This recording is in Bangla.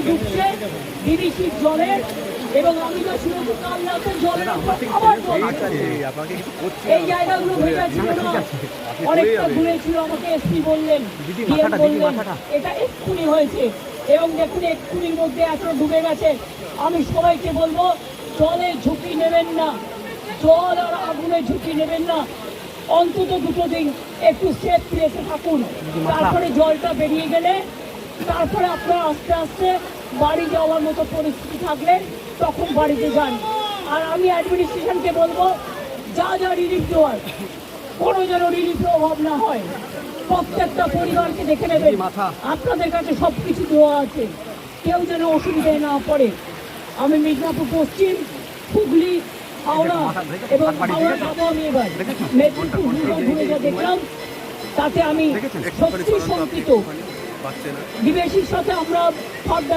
ঢুকছে বিদেশি জলের, এবং আমি তো শুনেছি কাল রাতে জলের উপর আবার জল এই জায়গাগুলো ভেজা ছিল না, অনেকটা দূরে ছিল। আমাকে এসপি বললেন, এটা এক্ষুনি হয়েছে, এবং দেখুন এক্ষুনির মধ্যে এত ডুবে গেছে। আমি সবাইকে বলবো জলে ঝুঁকি নেবেন না, জল আর আগুনে ঝুঁকি নেবেন না। অন্তত দুটো দিন একটু সেফ প্লেসে থাকুন, তারপরে জলটা বেরিয়ে গেলে তারপরে আপনারা আস্তে আস্তে বাড়ি যাওয়ার মতো পরিস্থিতি থাকলে তখন বাড়িতে যান। আর আমি অ্যাডমিনিস্ট্রেশনকে বলবো যা যা রিলিফ দেওয়ার কোনো যেন রিলিফের অভাব না হয়। প্রত্যেকটা পরিবারকে দেখে নেবেন, আপনাদের কাছে সব কিছু দেওয়া আছে, কেউ যেন অসুবিধায় না পড়ে। আমি মিদনাপুর পশ্চিম, হুগলি, হাওড়া এবং হাওড়া যাবো আমি এবার, মেদিনীপুর ঘুরে যা দেখলাম তাতে আমি সত্যি শঙ্কিত। বিদেশির সাথে আমরা ফার্দার